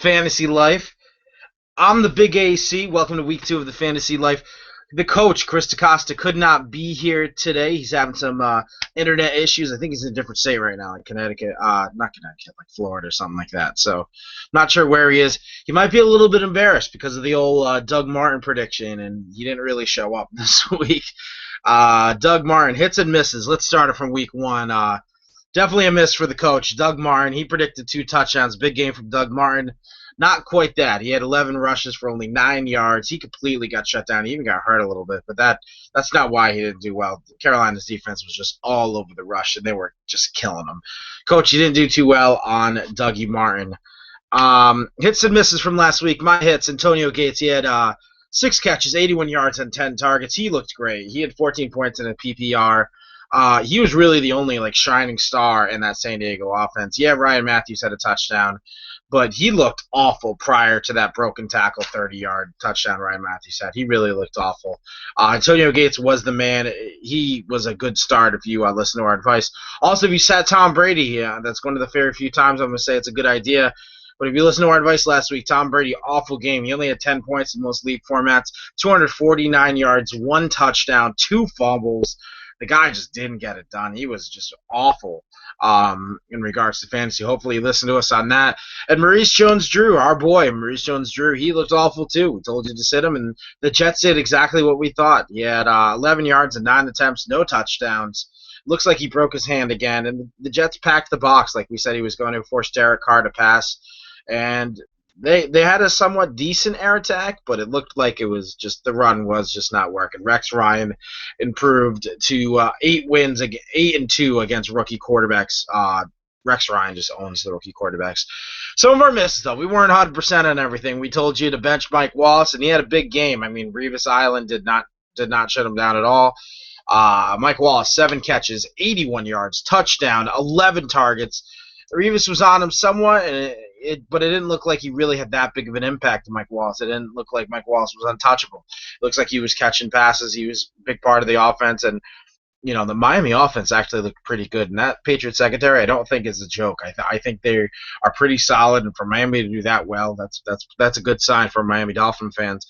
Fantasy Life. I'm the Big AC. Welcome to week 2 of the Fantasy Life. The coach, Chris DaCosta, could not be here today. He's having some internet issues. I think he's in a different state right now, like Connecticut. Not Connecticut, like Florida or something like that. So, not sure where he is. He might be a little bit embarrassed because of the old Doug Martin prediction, and he didn't really show up this week. Doug Martin, hits and misses. Let's start it from week 1. Definitely a miss for the coach, Doug Martin. He predicted 2 touchdowns. Big game from Doug Martin. Not quite that. He had 11 rushes for only 9 yards. He completely got shut down. He even got hurt a little bit, but that's not why he didn't do well. Carolina's defense was just all over the rush, and they were just killing him. Coach, you didn't do too well on Dougie Martin. Hits and misses from last week. My hits, Antonio Gates. He had 6 catches, 81 yards, and 10 targets. He looked great. He had 14 points in a PPR. He was really the only shining star in that San Diego offense. Yeah, Ryan Matthews had a touchdown, but he looked awful prior to that broken tackle 30-yard touchdown Ryan Matthews had. He really looked awful. Antonio Gates was the man. He was a good start if you listen to our advice. Also, if you sat Tom Brady, that's one of the very few times I'm going to say it's a good idea. But if you listen to our advice last week, Tom Brady, awful game. He only had 10 points in most league formats, 249 yards, 1 touchdown, 2 fumbles. The guy just didn't get it done. He was just awful in regards to fantasy. Hopefully you listen to us on that. And Maurice Jones-Drew, our boy, Maurice Jones-Drew, he looked awful too. We told you to sit him, and the Jets did exactly what we thought. He had 11 yards and 9 attempts, no touchdowns. Looks like he broke his hand again. And the Jets packed the box like we said he was going to, force Derek Carr to pass. And they had a somewhat decent air attack, but it looked like it was just the run was just not working. Rex Ryan improved to 8-2 against rookie quarterbacks. Rex Ryan just owns the rookie quarterbacks. Some of our misses, though. We weren't 100% on everything. We told you to bench Mike Wallace, and he had a big game. I mean, Revis Island did not shut him down at all. Mike Wallace, 7 catches, 81 yards, touchdown, 11 targets. Revis was on him somewhat, but it didn't look like he really had that big of an impact on Mike Wallace. It didn't look like Mike Wallace was untouchable. It looks like he was catching passes. He was a big part of the offense, and the Miami offense actually looked pretty good. And that Patriots secondary, I don't think is a joke. I think they are pretty solid, and for Miami to do that well, that's a good sign for Miami Dolphin fans.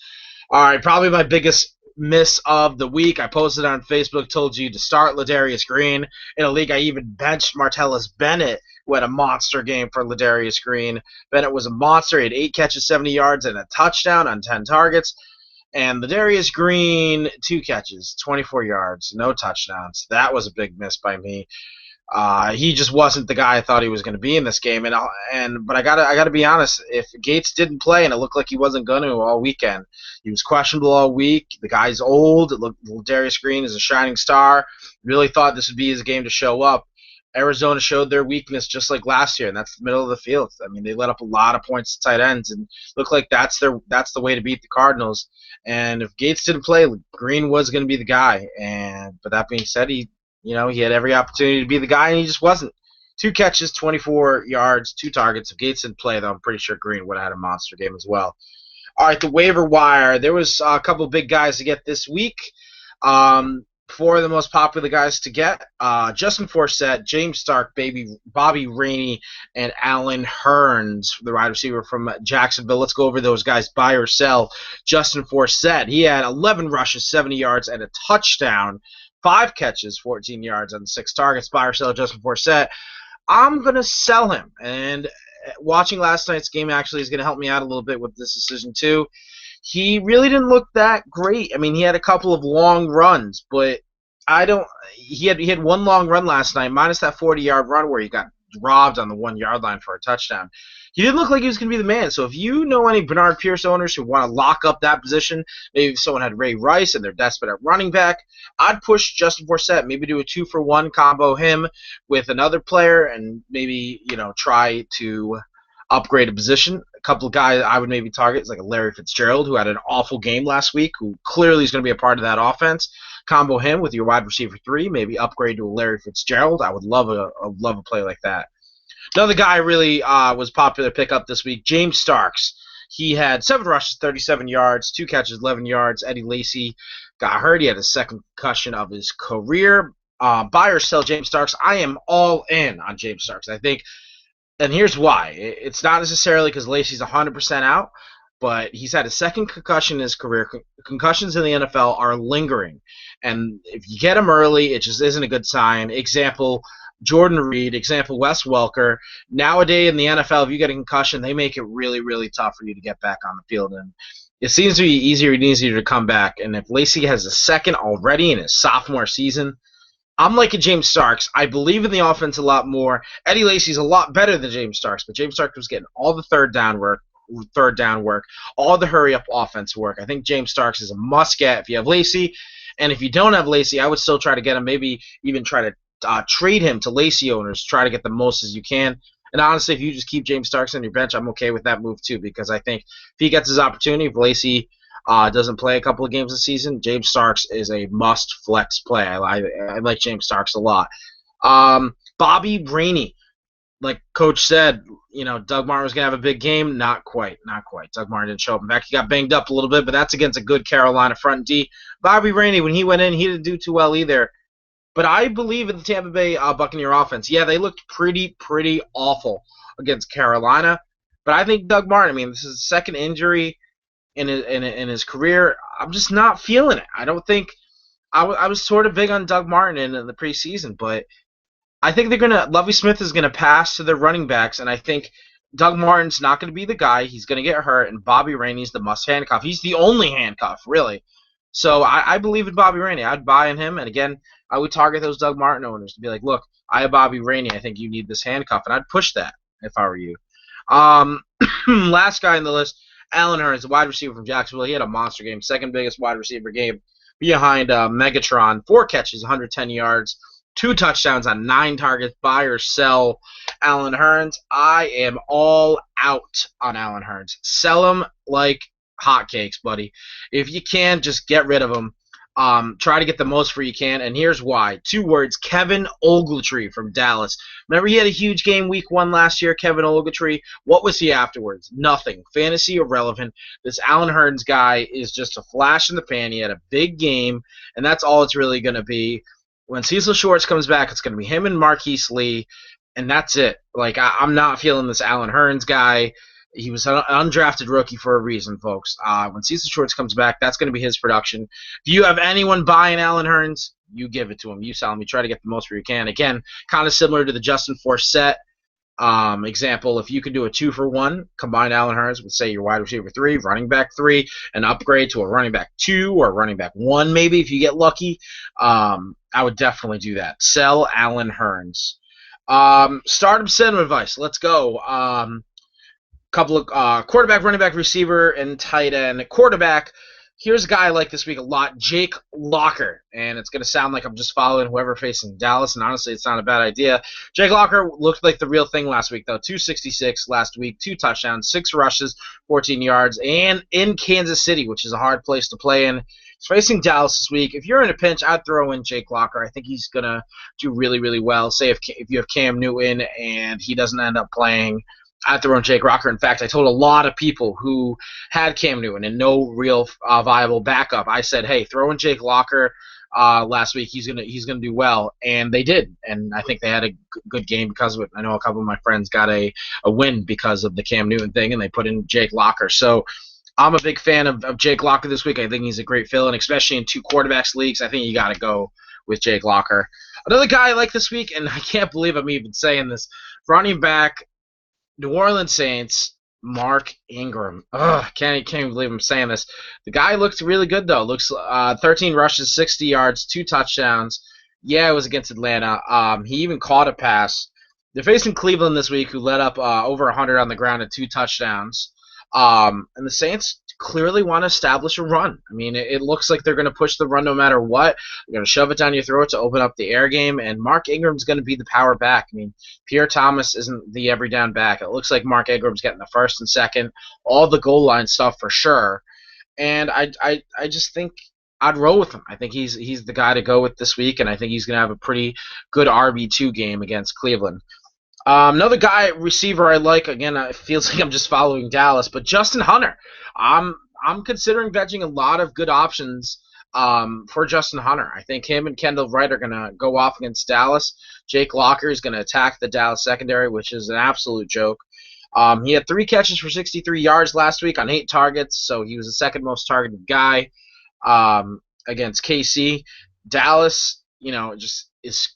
All right, probably my biggest miss of the week. I posted on Facebook, told you to start Ladarius Green. In a league, I even benched Martellus Bennett, who had a monster game for Ladarius Green. Bennett was a monster. He had 8 catches, 70 yards, and a touchdown on 10 targets. And Ladarius Green, 2 catches, 24 yards, no touchdowns. That was a big miss by me. He just wasn't the guy I thought he was going to be in this game. But I gotta be honest. If Gates didn't play, and it looked like he wasn't going to all weekend, he was questionable all week. The guy's old. Ladarius Green is a shining star. Really thought this would be his game to show up. Arizona showed their weakness just like last year, and that's the middle of the field. I mean, they let up a lot of points to tight ends, and looked like that's the way to beat the Cardinals. And if Gates didn't play, Green was going to be the guy. But that being said, he had every opportunity to be the guy, and he just wasn't. 2 catches, 24 yards, 2 targets. If Gates didn't play, though, I'm pretty sure Green would have had a monster game as well. All right, the waiver wire. There was a couple big guys to get this week. 4 of the most popular guys to get: Justin Forsett, James Stark, Bobby Rainey, and Allen Hurns, the wide receiver from Jacksonville. Let's go over those guys. Buy or sell. Justin Forsett, he had 11 rushes, 70 yards, and a touchdown. 5 catches, 14 yards on 6 targets. Buy or sell Justin Forsett. I'm going to sell him. And watching last night's game actually is going to help me out a little bit with this decision too. He really didn't look that great. I mean, he had a couple of long runs, but he had 1 long run last night, minus that 40-yard run where he got robbed on the 1-yard line for a touchdown. He didn't look like he was going to be the man. So if you know any Bernard Pierce owners who want to lock up that position, maybe if someone had Ray Rice and they're desperate at running back, I'd push Justin Forsett. Maybe do a 2-for-1 combo him with another player, and maybe try to upgrade a position. A couple of guys I would maybe target is like a Larry Fitzgerald, who had an awful game last week, who clearly is going to be a part of that offense. Combo him with your wide receiver 3, maybe upgrade to a Larry Fitzgerald. I would love a play like that. Another guy really was popular pickup this week, James Starks. He had 7 rushes, 37 yards, 2 catches, 11 yards. Eddie Lacy got hurt. He had his second concussion of his career. Buy or sell James Starks. I am all in on James Starks. I think And here's why. It's not necessarily because Lacey's 100% out, but he's had a second concussion in his career. Concussions in the NFL are lingering. And if you get them early, it just isn't a good sign. Example, Jordan Reed. Example, Wes Welker. Nowadays in the NFL, if you get a concussion, they make it really, really tough for you to get back on the field. And it seems to be easier and easier to come back. And if Lacey has a second already in his sophomore season, I'm like a James Starks. I believe in the offense a lot more. Eddie Lacy's a lot better than James Starks, but James Starks was getting all the third down work, all the hurry up offense work. I think James Starks is a must get if you have Lacy, and if you don't have Lacy, I would still try to get him. Maybe even try to trade him to Lacy owners. Try to get the most as you can. And honestly, if you just keep James Starks on your bench, I'm okay with that move too, because I think if he gets his opportunity, if Lacy doesn't play a couple of games this season, James Starks is a must flex play. I like James Starks a lot. Bobby Rainey, like Coach said, Doug Martin was going to have a big game. Not quite. Doug Martin didn't show up. In fact, he got banged up a little bit, but that's against a good Carolina front D. Bobby Rainey, when he went in, he didn't do too well either. But I believe in the Tampa Bay Buccaneer offense. Yeah, they looked pretty awful against Carolina. But I think Doug Martin, this is his second injury in his career. I'm just not feeling it. I don't think I was sort of big on Doug Martin in the preseason, but I think Lovie Smith is gonna pass to their running backs, and I think Doug Martin's not gonna be the guy. He's gonna get hurt, and Bobby Rainey's the must handcuff. He's the only handcuff, really. So I believe in Bobby Rainey. I'd buy in him, and again, I would target those Doug Martin owners to be like, look, I have Bobby Rainey. I think you need this handcuff, and I'd push that if I were you. Last guy on the list, Allen Hurns, a wide receiver from Jacksonville. He had a monster game, second biggest wide receiver game behind Megatron. 4 catches, 110 yards, 2 touchdowns on 9 targets. Buy or sell Allen Hurns. I am all out on Allen Hurns. Sell him like hotcakes, buddy. If you can, just get rid of him. Try to get the most for you can, and here's why. 2 words, Kevin Ogletree from Dallas. Remember he had a huge game week 1 last year, Kevin Ogletree? What was he afterwards? Nothing. Fantasy irrelevant. This Allen Hurns guy is just a flash in the pan. He had a big game, and that's all it's really going to be. When Cecil Shorts comes back, it's going to be him and Marquise Lee, and that's it. Like, I'm not feeling this Allen Hurns guy. He was an undrafted rookie for a reason, folks. When Cecil Shorts comes back, that's going to be his production. If you have anyone buying Allen Hurns, you give it to him. You sell him. You try to get the most for you can. Again, kind of similar to the Justin Forsett example. If you could do a 2-for-1, combine Allen Hurns with, say, your wide receiver 3, running back 3, and upgrade to a running back 2 or running back 1 maybe if you get lucky, I would definitely do that. Sell Allen Hurns. Stardom Cinema advice. Let's go. Couple of quarterback, running back, receiver, and tight end. Quarterback, here's a guy I like this week a lot, Jake Locker. And it's going to sound like I'm just following whoever facing Dallas, and honestly, it's not a bad idea. Jake Locker looked like the real thing last week, though. 266 last week, 2 touchdowns, 6 rushes, 14 yards, and in Kansas City, which is a hard place to play in. He's facing Dallas this week. If you're in a pinch, I'd throw in Jake Locker. I think he's going to do really, really well. Say if you have Cam Newton and he doesn't end up playing, I'd throw in Jake Locker. In fact, I told a lot of people who had Cam Newton and no real viable backup, I said, hey, throw in Jake Locker last week. He's gonna do well, and they did. And I think they had a good game because of it. I know a couple of my friends got a win because of the Cam Newton thing, and they put in Jake Locker. So I'm a big fan of Jake Locker this week. I think he's a great fill-in, especially in 2 quarterbacks leagues. I think you got to go with Jake Locker. Another guy I like this week, and I can't believe I'm even saying this, running back, New Orleans Saints, Mark Ingram. Can't even believe I'm saying this. The guy looks really good, though. Looks 13 rushes, 60 yards, 2 touchdowns. Yeah, it was against Atlanta. He even caught a pass. They're facing Cleveland this week, who let up over 100 on the ground and 2 touchdowns. And the Saints clearly want to establish a run. It looks like they're going to push the run no matter what. They're going to shove it down your throat to open up the air game, and Mark Ingram's going to be the power back. Pierre Thomas isn't the every down back. It looks like Mark Ingram's getting the first and second, all the goal line stuff for sure. And I just think I'd roll with him. I think he's the guy to go with this week, and I think he's going to have a pretty good RB2 game against Cleveland. Another guy, receiver I like, again, it feels like I'm just following Dallas, but Justin Hunter. I'm considering benching a lot of good options for Justin Hunter. I think him and Kendall Wright are going to go off against Dallas. Jake Locker is going to attack the Dallas secondary, which is an absolute joke. He had 3 catches for 63 yards last week on 8 targets, so he was the second most targeted guy against KC. Dallas, just is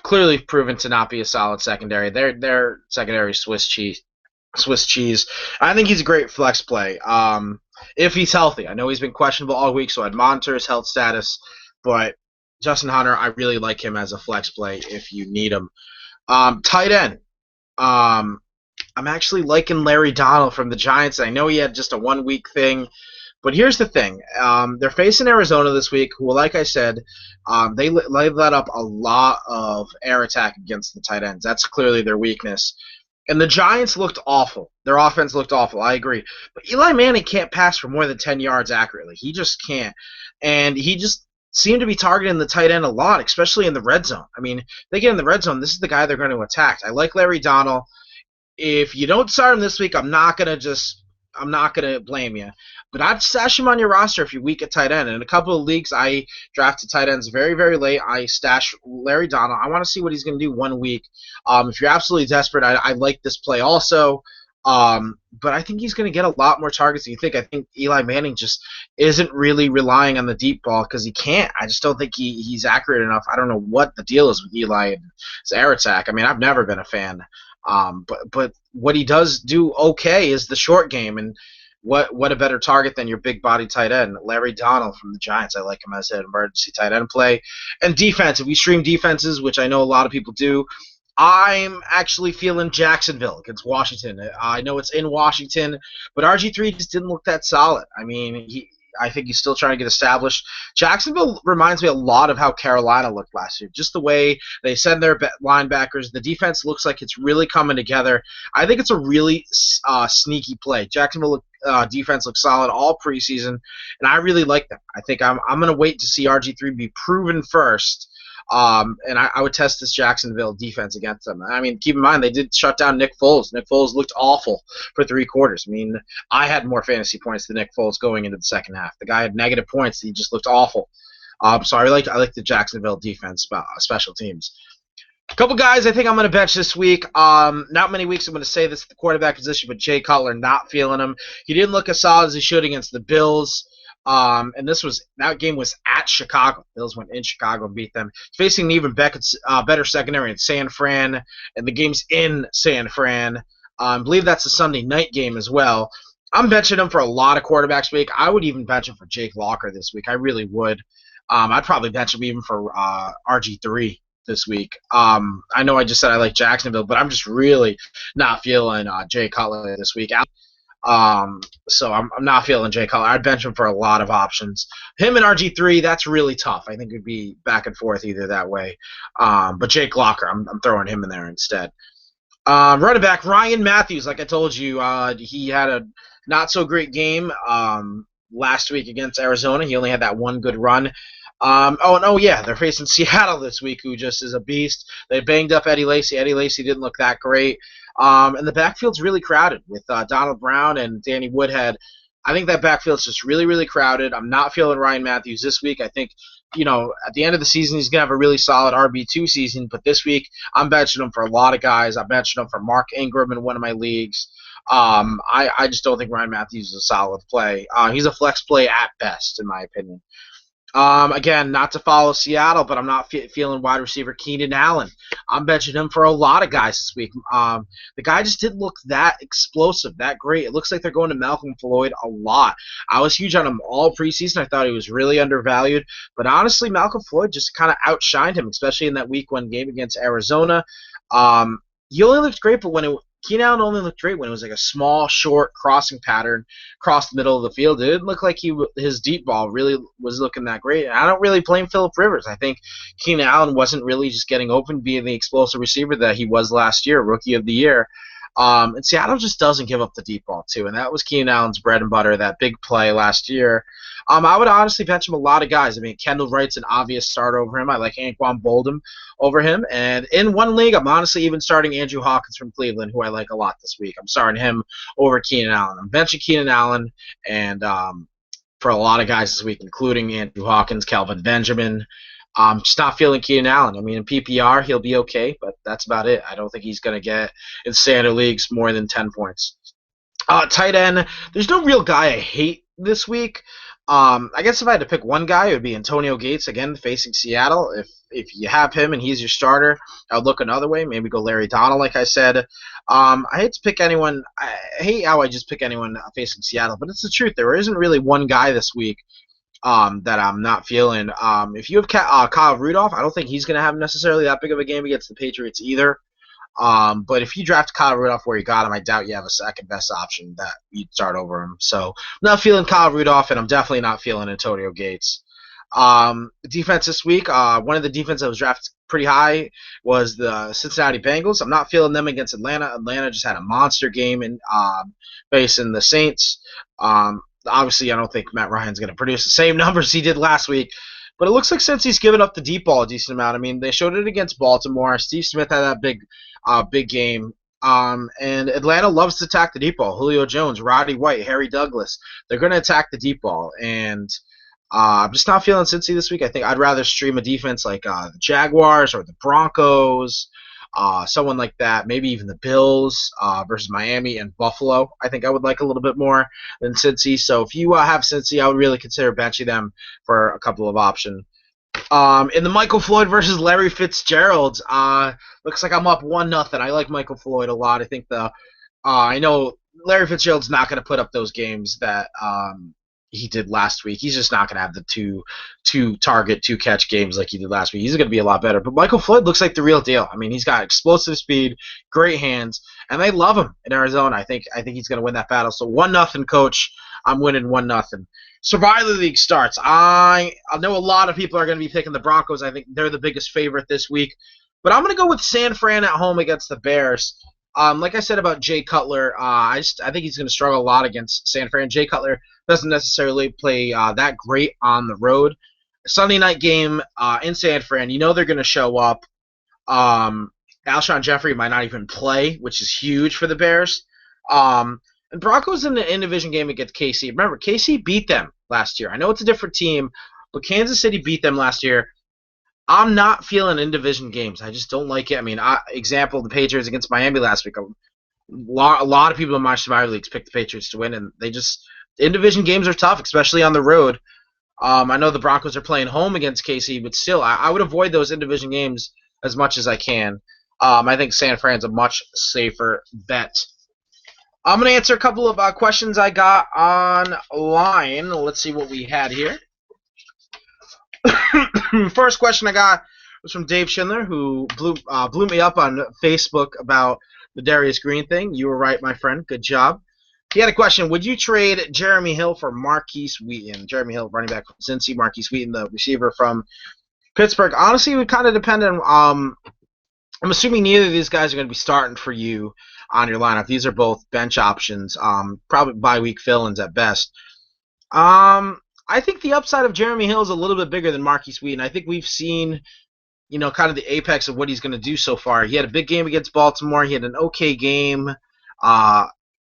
clearly proven to not be a solid secondary. Their secondary Swiss cheese. Swiss cheese. I think he's a great flex play. If he's healthy. I know he's been questionable all week, so I'd monitor his health status. But Justin Hunter, I really like him as a flex play if you need him. Tight end. I'm actually liking Larry Donald from the Giants. I know he had just a 1-week thing. But here's the thing. They're facing Arizona this week, who, like I said, they let up a lot of air attack against the tight ends. That's clearly their weakness. And the Giants looked awful. Their offense looked awful. I agree. But Eli Manning can't pass for more than 10 yards accurately. He just can't. And he just seemed to be targeting the tight end a lot, especially in the red zone. I mean, they get in the red zone, this is the guy they're going to attack. I like Larry Donald. If you don't start him this week, I'm not going to blame you. But I'd stash him on your roster if you're weak at tight end. In a couple of leagues, I drafted tight ends very, very late. I stashed Larry Donald. I want to see what he's going to do 1 week. If you're absolutely desperate, I like this play also. But I think he's going to get a lot more targets than you think. I think Eli Manning just isn't really relying on the deep ball because he can't. I just don't think he's accurate enough. I don't know what the deal is with Eli and his air attack. I mean, I've never been a fan. But what he does do okay is the short game, and what a better target than your big body tight end, Larry Donald from the Giants. I like him as an emergency tight end play. And defense, if we stream defenses, which I know a lot of people do, I'm actually feeling Jacksonville against Washington. I know it's in Washington, but RG3 just didn't look that solid. I mean, I think he's still trying to get established. Jacksonville reminds me a lot of how Carolina looked last year. Just the way they send their linebackers. The defense looks like it's really coming together. I think it's a really sneaky play. Jacksonville defense looks solid all preseason, and I really like them. I think I'm going to wait to see RG3 be proven first. And I would test this Jacksonville defense against them. I mean, keep in mind, they did shut down Nick Foles. Nick Foles looked awful for 3 quarters. I mean, I had more fantasy points than Nick Foles going into the second half. The guy had negative points. He just looked awful. So I like the Jacksonville defense, special teams. A couple guys I think I'm going to bench this week. Not many weeks I'm going to say this at the quarterback position, but Jay Cutler, not feeling him. He didn't look as solid as he should against the Bills. And that game was at Chicago. Bills went in Chicago and beat them. Facing an even better secondary in San Fran, and the game's in San Fran. I believe that's a Sunday night game as well. I'm benching him for a lot of quarterbacks week. I would even bench him for Jake Locker this week. I really would. I'd probably bench him even for RG3 this week. I know I just said I like Jacksonville, but I'm just really not feeling Jay Cutler this week. So I'm not feeling Jay Cutler. I'd bench him for a lot of options. Him and RG3, that's really tough. I think it'd be back and forth either that way. But Jake Locker, I'm throwing him in there instead. Running back Ryan Matthews, like I told you, he had a not so great game last week against Arizona. He only had that one good run. They're facing Seattle this week, who just is a beast. They banged up Eddie Lacy. Eddie Lacy didn't look that great. And the backfield's really crowded with Donald Brown and Danny Woodhead. I think that backfield's just really, really crowded. I'm not feeling Ryan Matthews this week. I think, at the end of the season, he's going to have a really solid RB2 season. But this week, I'm benching him for a lot of guys. I'm benching him for Mark Ingram in one of my leagues. I just don't think Ryan Matthews is a solid play. He's a flex play at best, in my opinion. Again, not to follow Seattle, but I'm not feeling wide receiver Keenan Allen. I'm benching him for a lot of guys this week. The guy just didn't look that explosive, that great. It looks like they're going to Malcolm Floyd a lot. I was huge on him all preseason. I thought he was really undervalued. But honestly, Malcolm Floyd just kind of outshined him, especially in that Week 1 game against Arizona. He only looked great, but Keenan Allen only looked great when it was like a small, short crossing pattern across the middle of the field. It didn't look like his deep ball really was looking that great. And I don't really blame Phillip Rivers. I think Keenan Allen wasn't really just getting open, being the explosive receiver that he was last year, Rookie of the Year. And Seattle just doesn't give up the deep ball, too. And that was Keenan Allen's bread and butter, that big play last year. I would honestly bench him a lot of guys. I mean, Kendall Wright's an obvious start over him. I like Anquan Boldin over him. And in one league, I'm honestly even starting Andrew Hawkins from Cleveland, who I like a lot this week. I'm starting him over Keenan Allen. I'm benching Keenan Allen and for a lot of guys this week, including Andrew Hawkins, Calvin Benjamin. Just not feeling Keenan Allen. I mean, in PPR, he'll be okay, but that's about it. I don't think he's going to get in standard leagues more than 10 points. Tight end, there's no real guy I hate this week. I guess if I had to pick one guy, it would be Antonio Gates, again, facing Seattle. If you have him and he's your starter, I would look another way. Maybe go Larry Donald, like I said. I hate to pick anyone. I hate how I just pick anyone facing Seattle, but it's the truth. There isn't really one guy this week that I'm not feeling. If you have Kyle Rudolph, I don't think he's going to have necessarily that big of a game against the Patriots either. But if you draft Kyle Rudolph where you got him, I doubt you have a second best option that you'd start over him. So I'm not feeling Kyle Rudolph, and I'm definitely not feeling Antonio Gates. Defense this week, one of the defenses that was drafted pretty high was the Cincinnati Bengals. I'm not feeling them against Atlanta. Atlanta just had a monster game in facing the Saints. Obviously, I don't think Matt Ryan's going to produce the same numbers he did last week. But it looks like since he's given up the deep ball a decent amount. I mean, they showed it against Baltimore. Steve Smith had that big game. And Atlanta loves to attack the deep ball. Julio Jones, Roddy White, Harry Douglas. They're going to attack the deep ball. And I'm just not feeling Cincy this week. I think I'd rather stream a defense like the Jaguars or the Broncos, someone like that. Maybe even the Bills versus Miami and Buffalo. I think I would like a little bit more than Cincy. So if you have Cincy, I would really consider benching them for a couple of options. In the Michael Floyd versus Larry Fitzgerald, looks like I'm up 1-0. I like Michael Floyd a lot. I think I know Larry Fitzgerald's not going to put up those games that he did last week. He's just not going to have the two target, 2-catch games like he did last week. He's going to be a lot better. But Michael Floyd looks like the real deal. I mean, he's got explosive speed, great hands, and they love him in Arizona. I think he's going to win that battle. So 1-0, coach. I'm winning 1-0. Survivor League starts. I know a lot of people are going to be picking the Broncos. I think they're the biggest favorite this week. But I'm going to go with San Fran at home against the Bears. Like I said about Jay Cutler, I think he's going to struggle a lot against San Fran. Jay Cutler doesn't necessarily play that great on the road. Sunday night game in San Fran, you know they're going to show up. Alshon Jeffrey might not even play, which is huge for the Bears. And Broncos in the in-division game against KC. Remember, KC beat them last year. I know it's a different team, but Kansas City beat them last year. I'm not feeling in-division games. I just don't like it. I mean, example, the Patriots against Miami last week. A lot of people in my Survivor Leagues picked the Patriots to win, and in-division games are tough, especially on the road. I know the Broncos are playing home against KC, but still, I would avoid those in-division games as much as I can. I think San Fran's a much safer bet. I'm going to answer a couple of questions I got online. Let's see what we had here. First question I got was from Dave Schindler, who blew me up on Facebook about the Darius Green thing. You were right, my friend. Good job. He had a question. Would you trade Jeremy Hill for Marquise Wheaton? Jeremy Hill, running back from Cincy. Marquise Wheaton, the receiver from Pittsburgh. Honestly, it would kind of depend on I'm assuming neither of these guys are going to be starting for you on your lineup. These are both bench options, probably bye-week fill-ins at best. I think the upside of Jeremy Hill is a little bit bigger than Marquise Wheaton. I think we've seen, kind of the apex of what he's going to do so far. He had a big game against Baltimore. He had an okay game.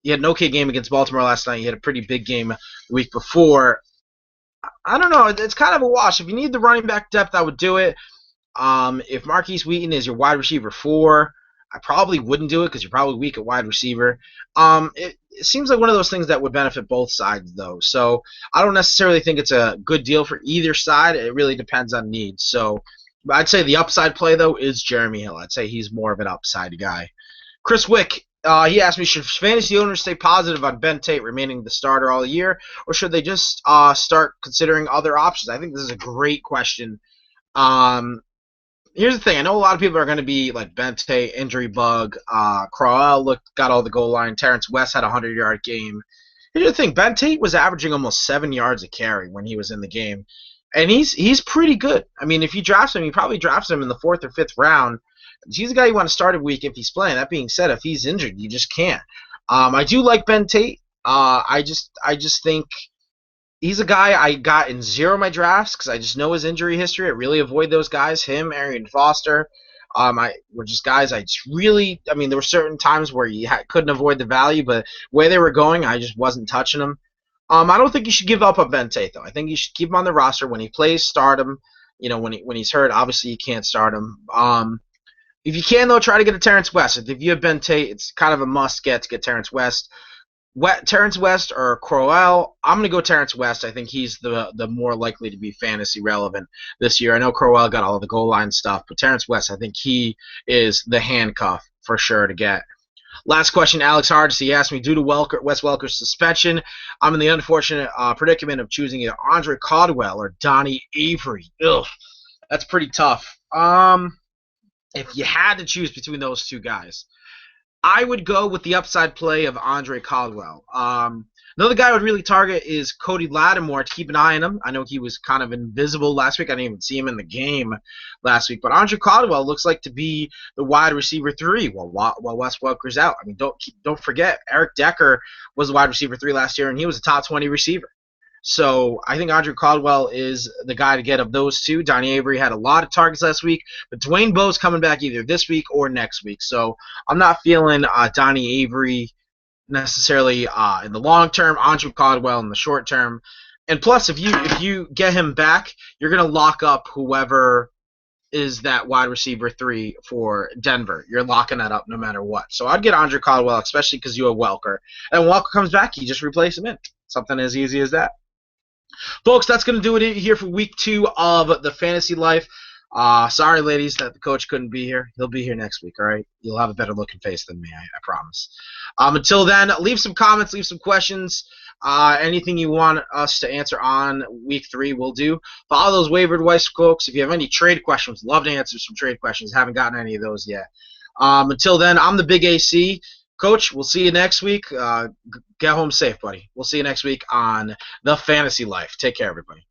He had an okay game against Baltimore last night. He had a pretty big game the week before. I don't know. It's kind of a wash. If you need the running back depth, I would do it. If Marquise Wheaton is your wide receiver 4, I probably wouldn't do it because you're probably weak at wide receiver. It seems like one of those things that would benefit both sides, though. So I don't necessarily think it's a good deal for either side. It really depends on needs. So I'd say the upside play, though, is Jeremy Hill. I'd say he's more of an upside guy. Chris Wick, he asked me, should fantasy owners stay positive on Ben Tate remaining the starter all year, or should they just start considering other options? I think this is a great question. Here's the thing. I know a lot of people are going to be like Ben Tate, injury bug. Crowell got all the goal line. Terrence West had a 100-yard game. Here's the thing. Ben Tate was averaging almost 7 yards a carry when he was in the game. And he's pretty good. I mean, if you draft him, you probably draft him in the 4th or 5th round. He's a guy you want to start a week if he's playing. That being said, if he's injured, you just can't. I do like Ben Tate. I just think he's a guy I got in 0 of my drafts because I just know his injury history. I really avoid those guys. Him, Arian Foster, were just guys I just really. I mean, there were certain times where you couldn't avoid the value, but the way they were going, I just wasn't touching them. I don't think you should give up on Bente though. I think you should keep him on the roster when he plays. Start him. You know, when he's hurt, obviously you can't start him. If you can though, try to get a Terrence West. If you have Bente, it's kind of a must get to get Terrence West. Terrence West or Crowell, I'm gonna go Terrence West. I think he's the more likely to be fantasy relevant this year. I know Crowell got all the goal line stuff, but Terrence West, I think he is the handcuff for sure to get. Last question, Alex Hardis. He asked me, due to Wes Welker's suspension, I'm in the unfortunate predicament of choosing either Andre Caldwell or Donnie Avery. Ugh, that's pretty tough. If you had to choose between those two guys, I would go with the upside play of Andre Caldwell. Another guy I would really target is Cody Lattimore to keep an eye on him. I know he was kind of invisible last week. I didn't even see him in the game last week. But Andre Caldwell looks like to be the wide receiver 3 while Wes Welker's out. I mean, don't forget, Eric Decker was the wide receiver 3 last year, and he was a top 20 receiver. So I think Andre Caldwell is the guy to get of those two. Donnie Avery had a lot of targets last week, but Dwayne Bowe's coming back either this week or next week. So I'm not feeling Donnie Avery necessarily in the long term, Andre Caldwell in the short term. And plus, if you get him back, you're going to lock up whoever is that wide receiver 3 for Denver. You're locking that up no matter what. So I'd get Andre Caldwell, especially because you have Welker. And when Welker comes back, you just replace him in. Something as easy as that. Folks, that's going to do it here for week 2 of the Fantasy Life. Sorry, ladies, that the coach couldn't be here. He'll be here next week, all right? You'll have a better looking face than me, I promise. Until then, leave some comments, leave some questions. Anything you want us to answer on week 3, we'll do. Follow those waiver advice, folks. If you have any trade questions, love to answer some trade questions. Haven't gotten any of those yet. Until then, I'm the Big AC. Coach, we'll see you next week. Get home safe, buddy. We'll see you next week on The Fantasy Life. Take care, everybody.